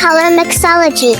MeowColorMixology.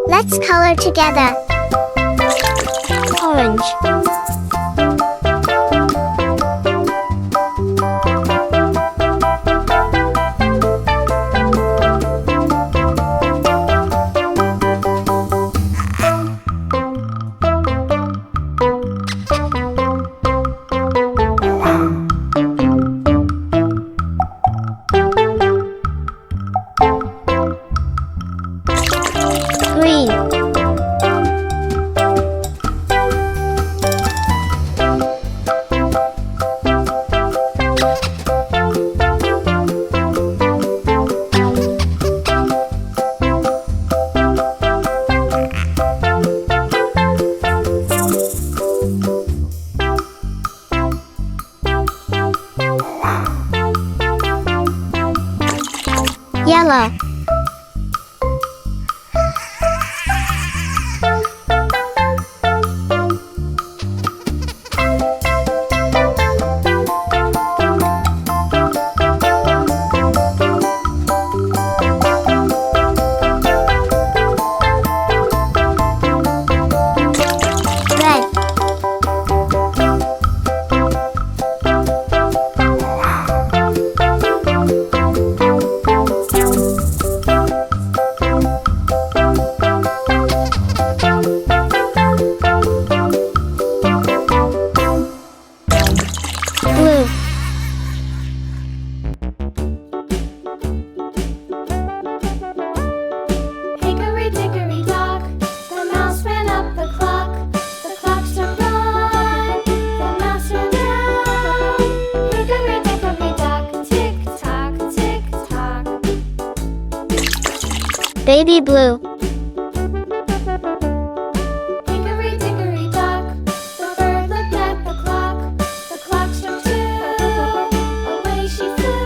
Let's color together. Orange, green, yellow, red, blue, Hickory dickory dock, the mouse ran up the clock. The clock struck one, the mouse ran down. Hickory dickory dock, tick tock, tick tock. baby blue, Hickory dickory dock, the bird looked at the clock. The clock struck two, away she flew.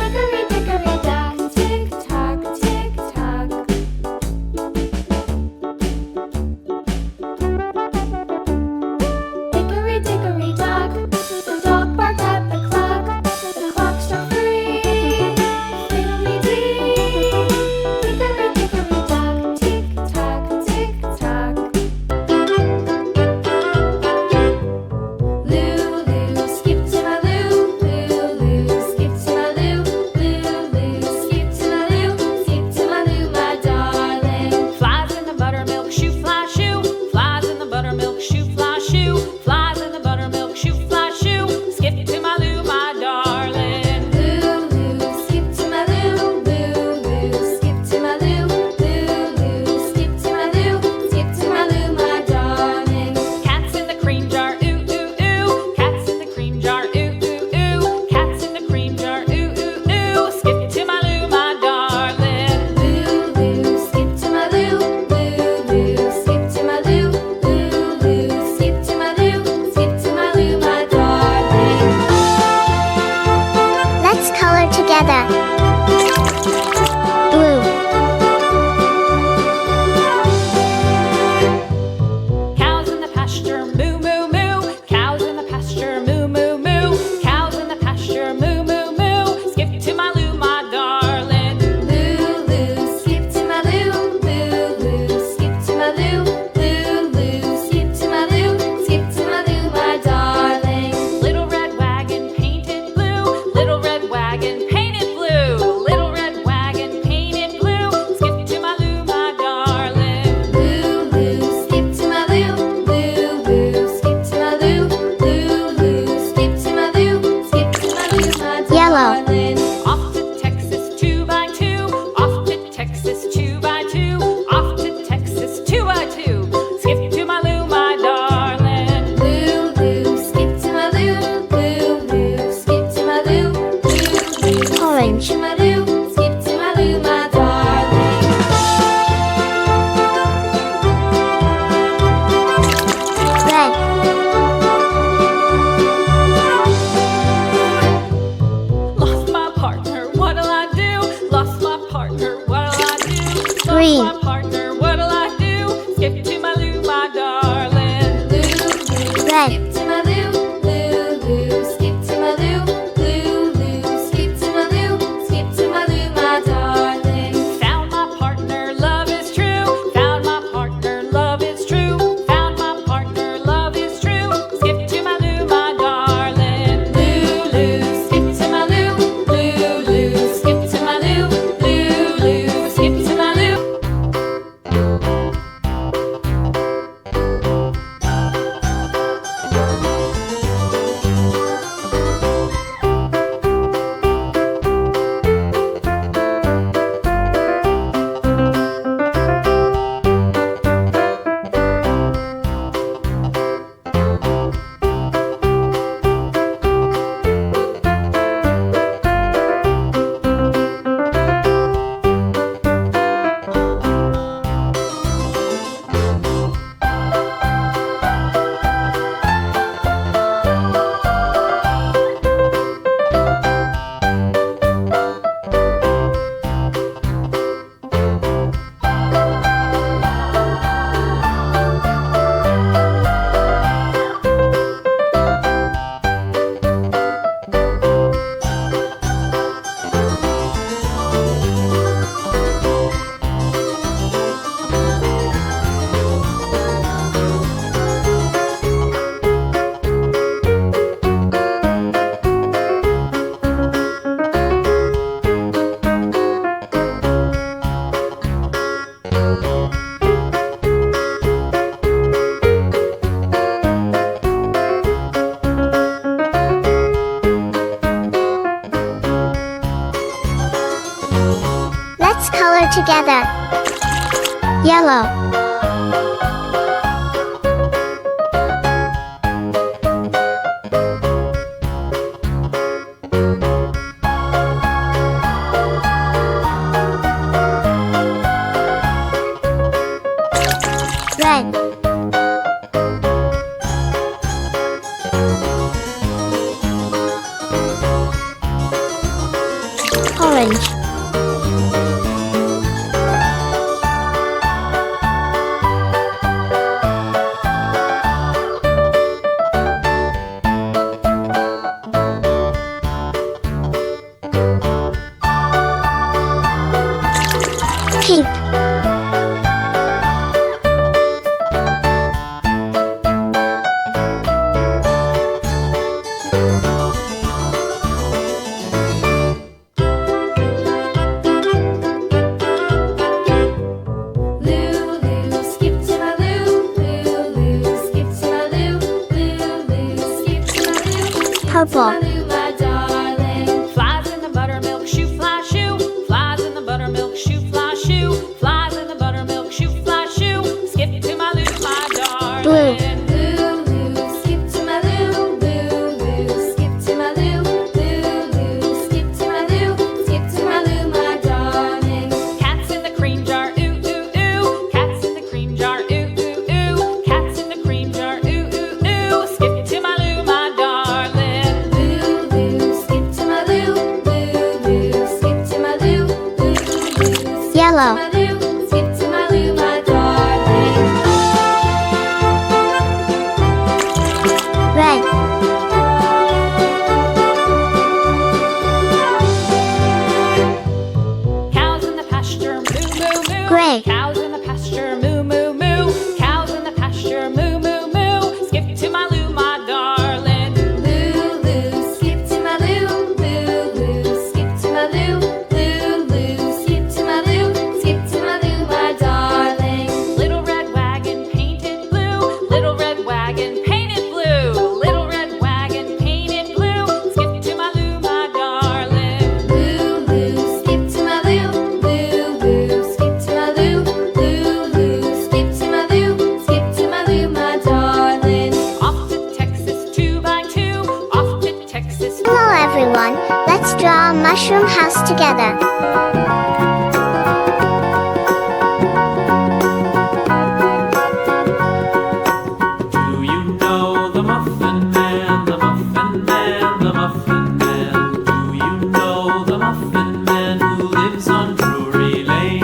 Hickory dickory dock, tick tock, tick tock. Hickory dickory dock, the dog barked at the clock. The clock struck three, fiddly-dee. Hickory dickory Yellow. darling. Off to Texas 2x2. Off to Texas 2x2. Off to Texas 2x2. Skip to my Lou, my darling. Lou, skip to my Lou. Lou, skip to my Lou. Lou, Orange. skip to my Lou. Skip to my Lou, my darling. Red. Lost my partner, what'll I do? Lost my partner, what'll I do? Green. Lost my partner, what'll I do? Skip to my Lou, my darling. Lou, Red. skip to my Lou. Lou, skip to my Lou. Lou, skip to my Lou. Skip to my Lou, my darling. Found my partner, love is true. Found my partner, love is true. Found my partner, love is true. Skip to my Lou, my darling. Lou, skip to my Lou. Lou, skip to my Lou. Lou, skip to my Lou. Let's color together. Yellow. Red. Orange. Pink. Lou, skip to my Lou. Lou, skip to my Lou. Lou, skip to my Lou. Skip Purple. to my Lou, my darling. Flies in the buttermilk shoe, fly shoe. Flies in the buttermilk shoe, fly shoe. Flies in the buttermilk shoe, fly shoe. Skip to my Lou, my darling. Blue. Lou, skip to my Lou. Lou, skip to my Lou. Lou, skip to my Lou. Skip to my Lou, my darling. Cats in the cream jar, ooh, ooh, ooh. Cats in the cream jar, ooh, ooh, ooh. Cats in the cream jar, ooh, ooh, ooh. Skip to my Lou, my darling. Lou, skip to my Lou. Lou, skip to my Lou. Lou, Yellow. my Lou. Skip to my Lou, my darling. Red. Cows in the pasture, moo, moo, moo. Gray. Cows in the pasture, moo, moo, moo. Cows in the pasture, moo, moo, moo. Skip to my Lou, my darling. Lou, skip to my Lou. Lou, skip to my Lou. Lou, skip to my Lou. Skip to my Lou, my darling. Little red wagon painted blue. Little red wagon painted blue. Little red wagon painted blue. Skip to my Lou, my darling. mushroom house together. Do you know the Muffin Man, the Muffin Man, the Muffin Man? Do you know the Muffin Man who lives on Drury Lane?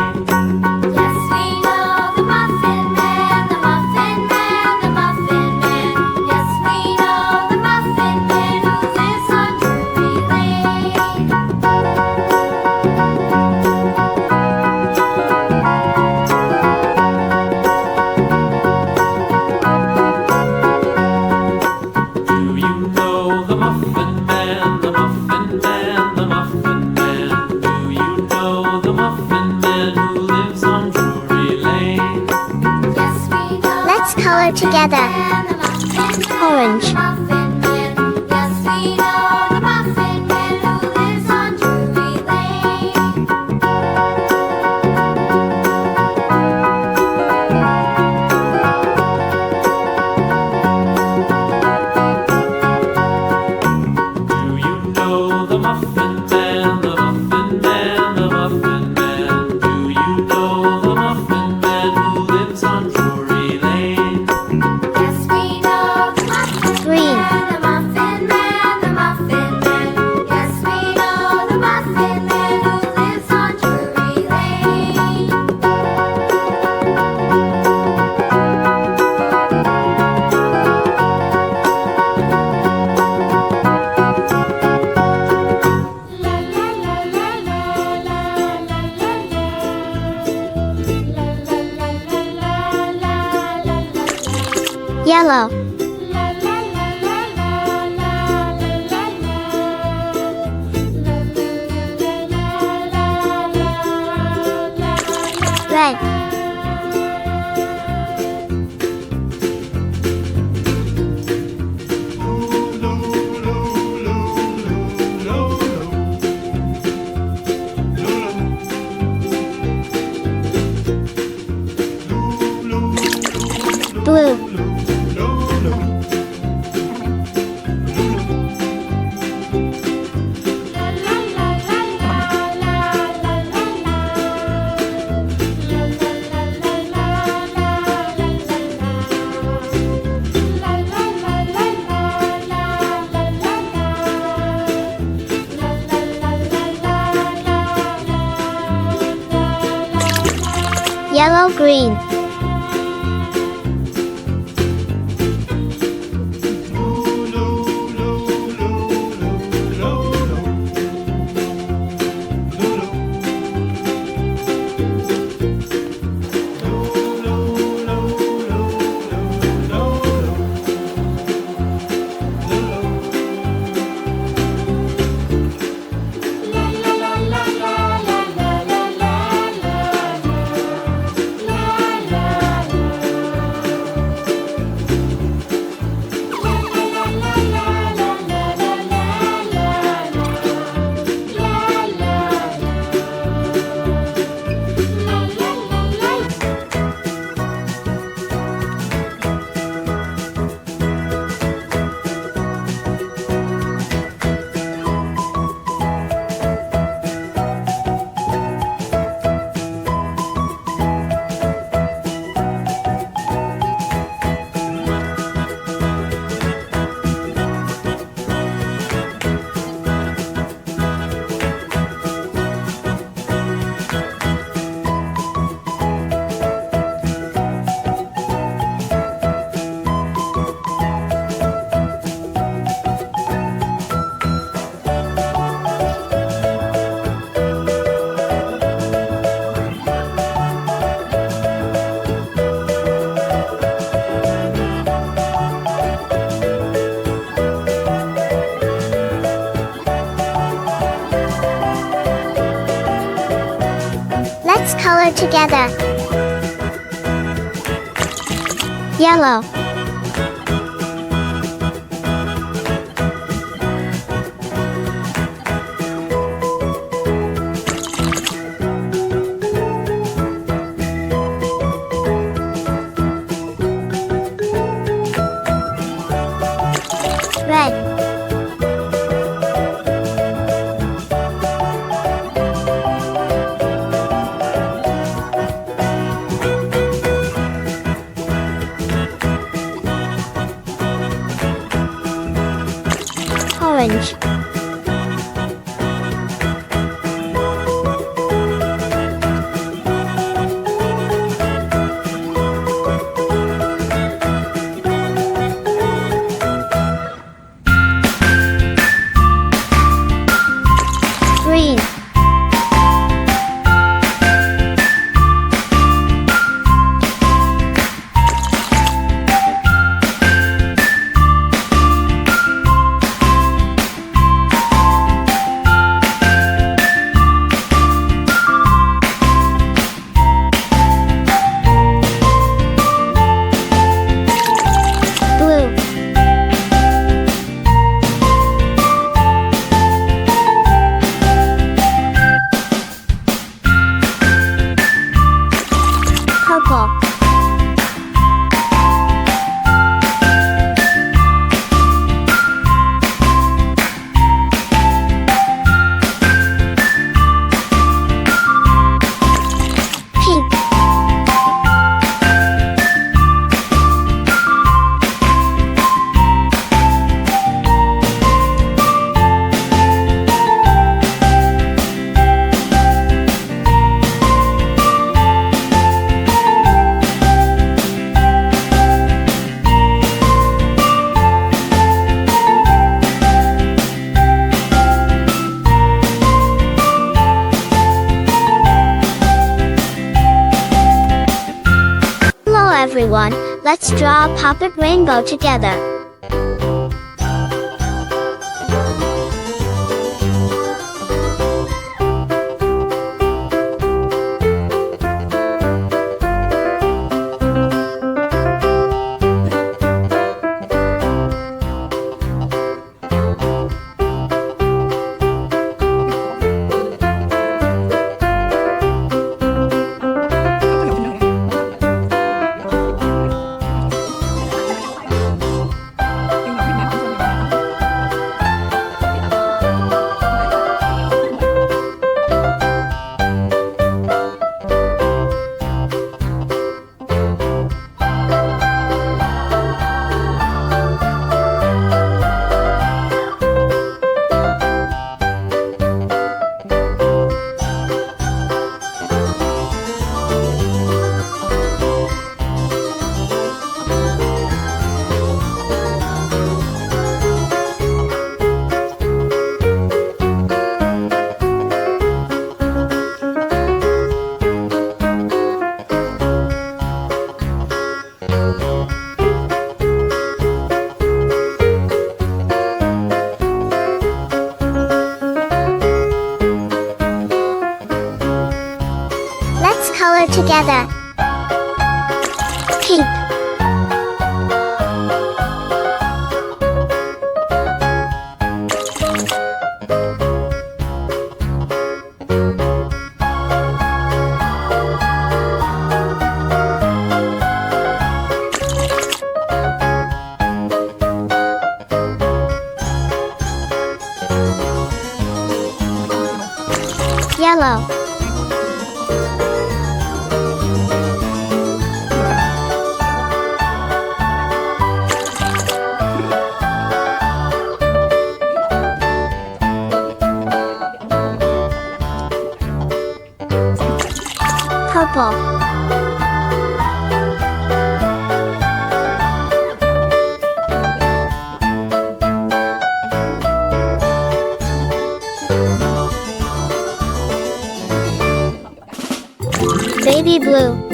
Yes, we know the Muffin Man, the Muffin Man, the Muffin Man. Yes, we know the Muffin Man who lives on Drury Lane. Do you know the Muffin Man, the Muffin Man, the Muffin Man? Do you know the Muffin Man who lives on Drury Lane? Yes, we know. Let's color together. The Muffin Man, Orange. the Muffin Man. Yes, we know the Muffin Man who lives on Drury Lane. Do you know the Muffin Man, the Muffin Man, the Muffin Man? Do you know the Muffin Man who lives on Drury Lane? Yes, we know the Muffin Green. Man, the Muffin Man, the Muffin Man. Yes, we know the Muffin Man who lives on Drury Lane. La la la la la la la la la. La la la la la la la la. Yellow. La la la la la la la la la. La la la la la la. Red. Blue. La la la la la la la la la. La la la la la la la la la. La la la la la la la la la. La la la la la la la. Yellow green. Let's color together. Yellow. Red. everyone, let's draw a puppet rainbow together. Let's color together. Pink. Yellow. Purple. Baby blue.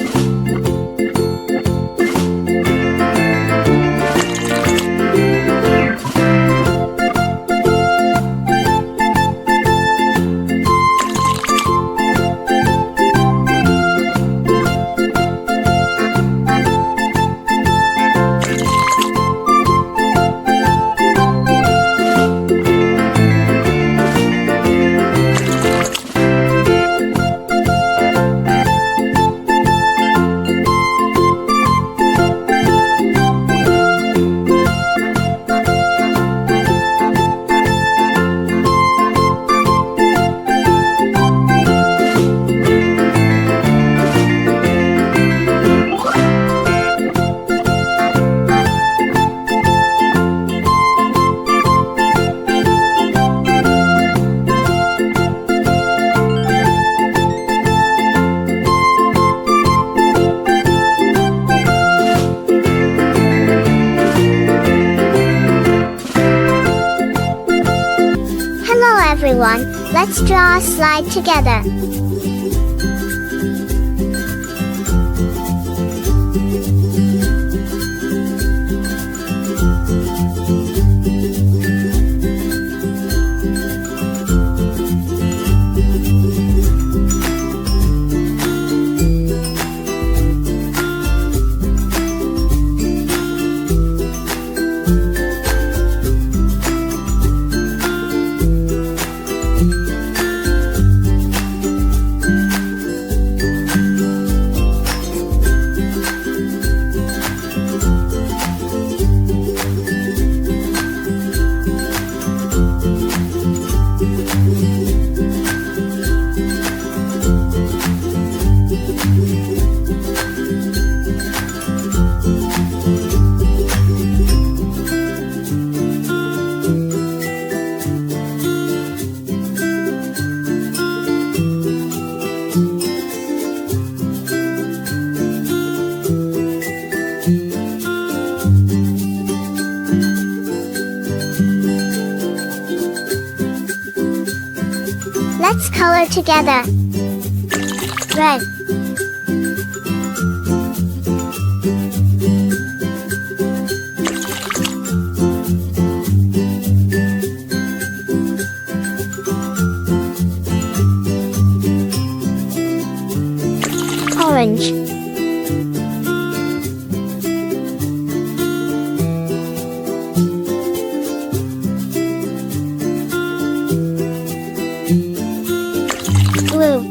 Everyone, let's draw a slide together. Let's color together. Red. Orange. Blue.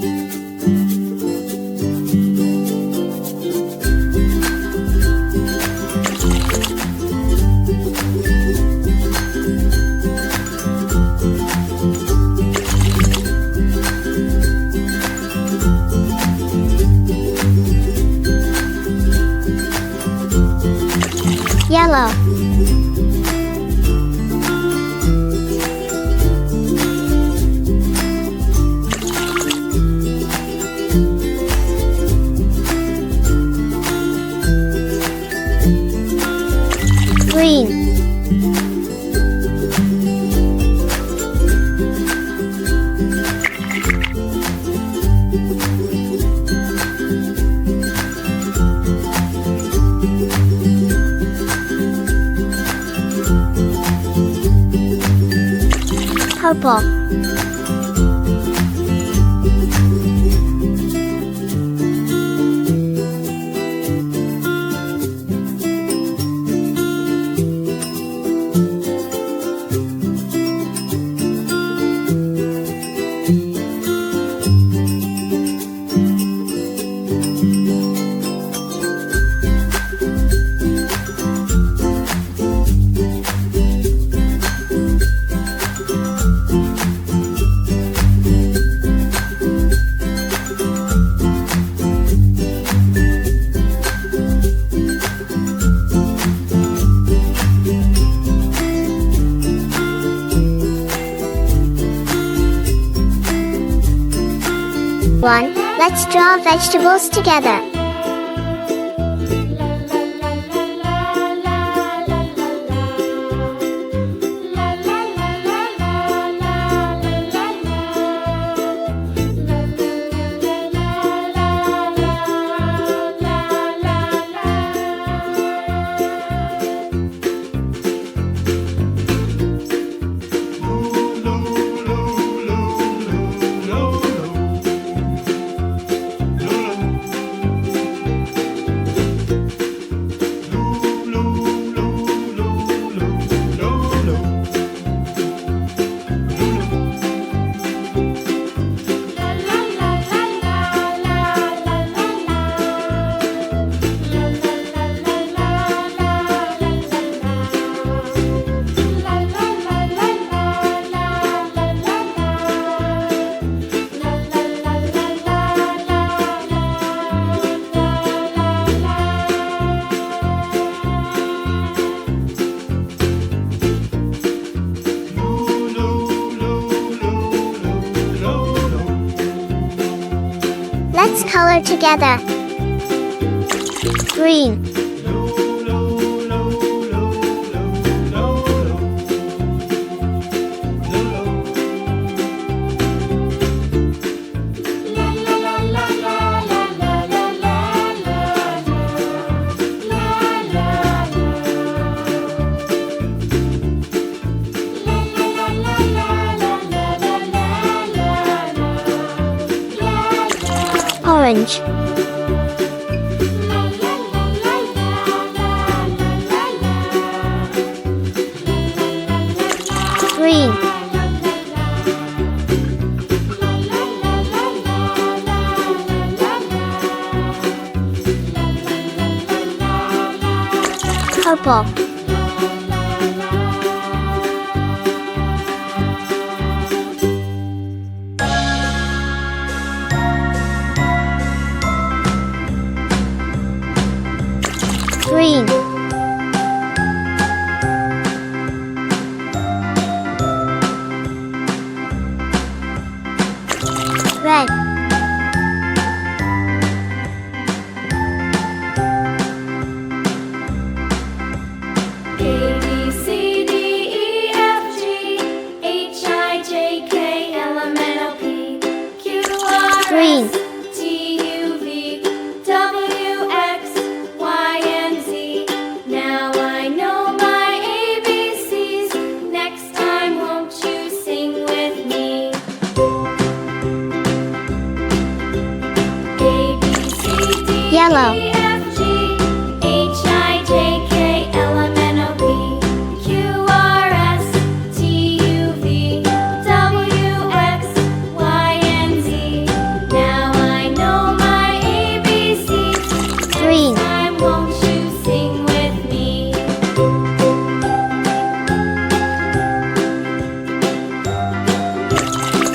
Yellow. Green. Purple. One. Let's draw vegetables together. Let's color together. Green. Orange. Green. Purple. Green. Red. A, B, C, D, E, F, G, H, I, J, K, L, M, N, O, P, Q, R, Green. S, T, U, V, W, X, Y, and Z. Now I know my ABCs. Next time, won't you sing with me? A, B, C, Yellow. E, F, G, H, I, J, K, L, M, N, O, P, Q, R, S, T, U, V, W, X, Y, and Z. Now I know my ABCs. Green. Next time, won't you sing with me?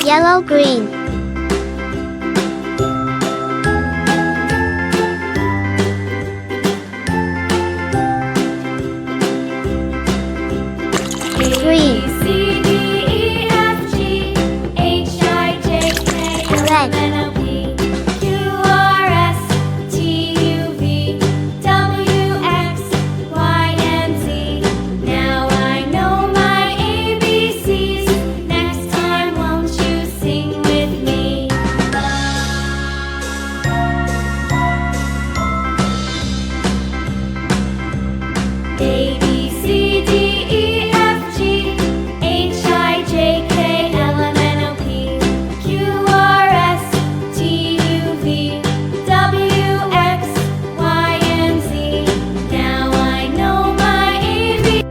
Yellow, green. Green. A, B, C, D, E, F, G, H, I, J, K, L, M, N, O, P, Q, R, S, T, U, V, W, X, Y, and Z. Now I know my ABCs. Next time, won't you sing with me? A, B, C, D, E, F, G, H, I, J, K, L, M, N, O, P, Q, R, S, T, U, V, W, X, Y, and Z. Now I know my ABCs.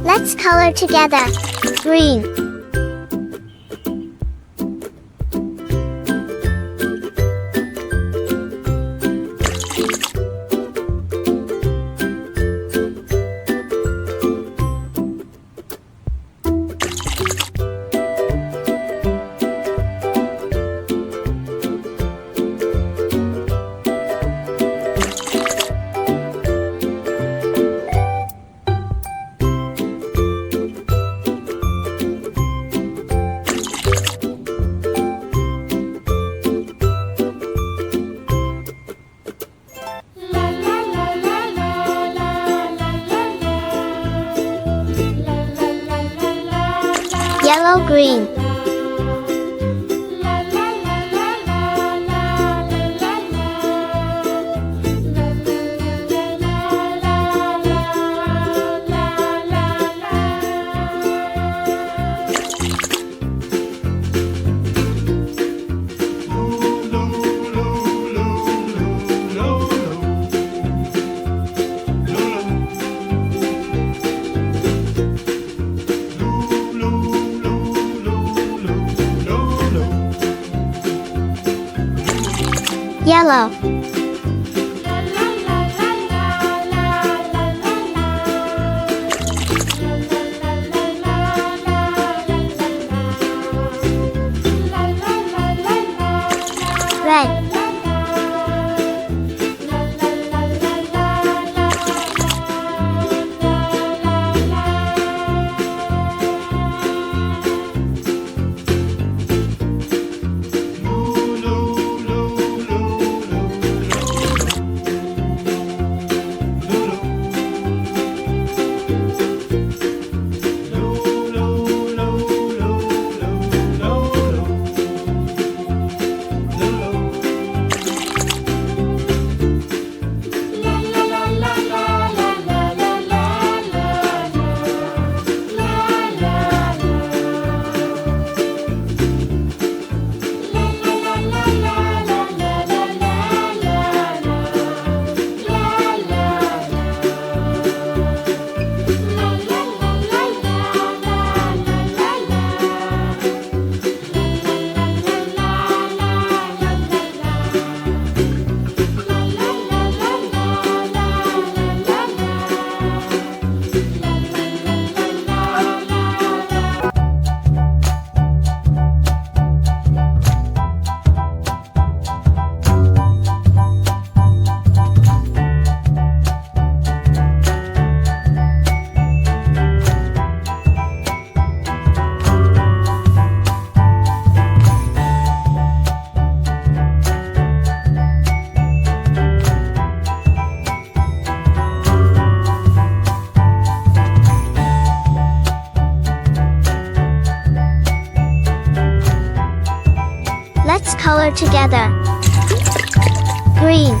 Let's color together. Green. La la la la la la la la la. La la la la la la. Yellow, green. La la la la la la la la la. La la la la Yellow. Red. color together. Green.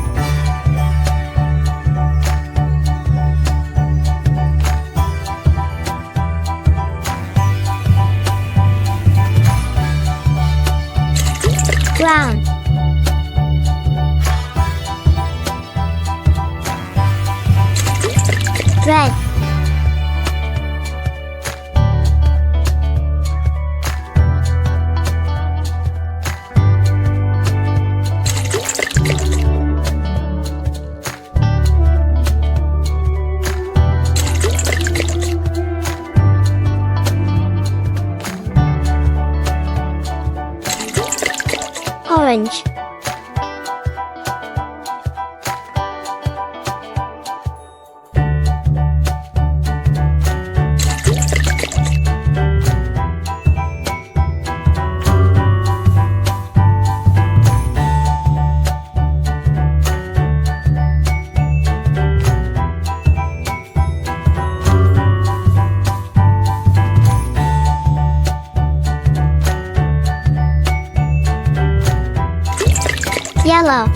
Brown. Red. Orange. Yellow.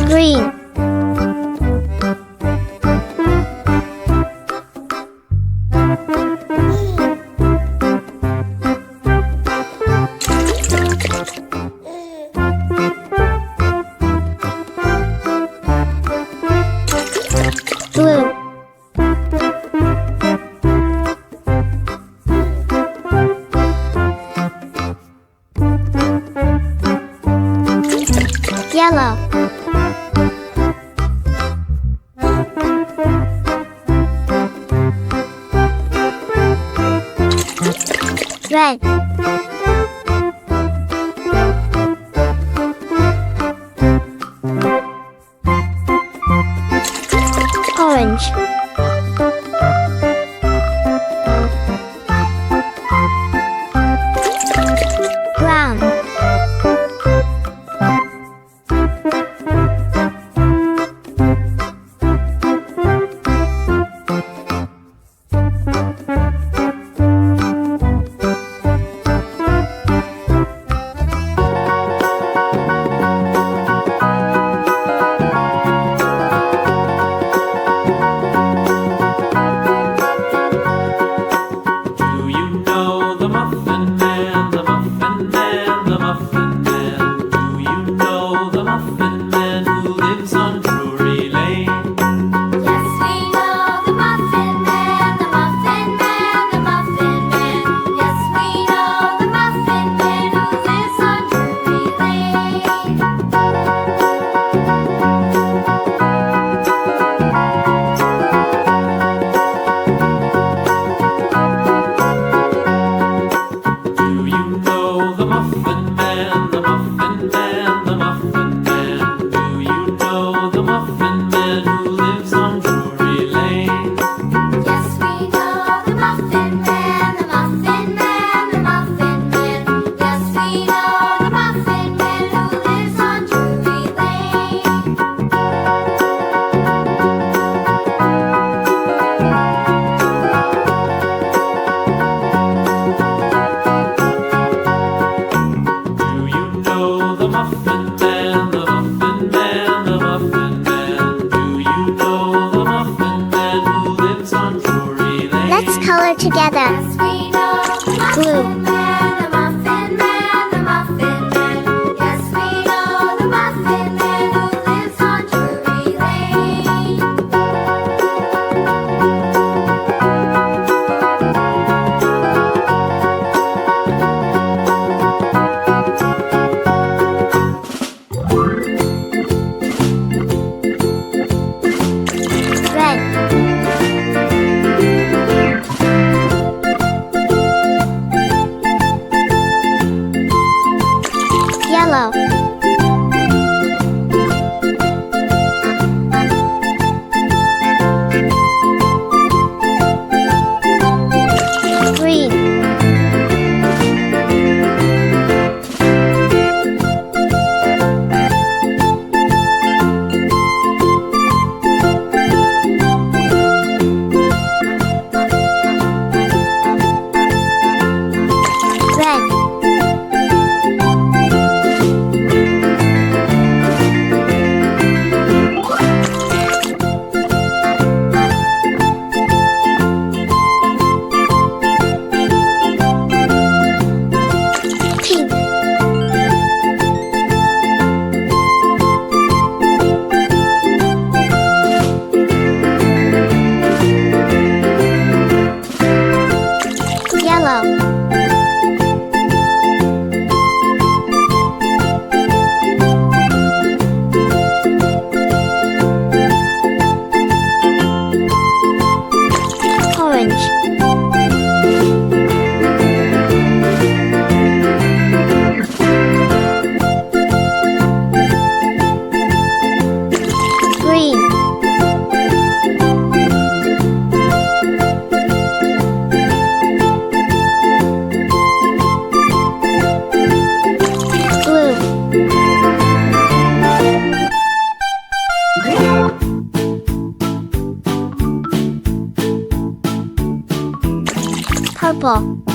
Green. Blue. Yellow. Red. Orange. Brown. Do you know the Muffin Man, the Muffin Man, the Muffin Man? Do you know the Muffin Man who lives on Drury Lane? Yes, we know the Muffin Man, the Muffin Man, the Muffin Man. Yes, we know the Muffin Man who lives on Drury Lane. Do you know the Muffin Man, the Muffin Man, the Muffin Man? Do you know the Muffin Man who lives on Drury Lane? Yes, we know the Muffin Man, the Muffin Man, the Muffin Man. Yes, we know the Muffin Man who lives on Drury Lane. Do you know the Muffin Man, the Muffin Man, the Muffin Man? Do you know the Muffin Man who lives on Drury Lane? Let's color together. Yes, we know the Blue. Muffin Man, the Muffin Man, the Muffin Man. Yes, we know the Muffin Man who lives on Drury Lane. Red. apple.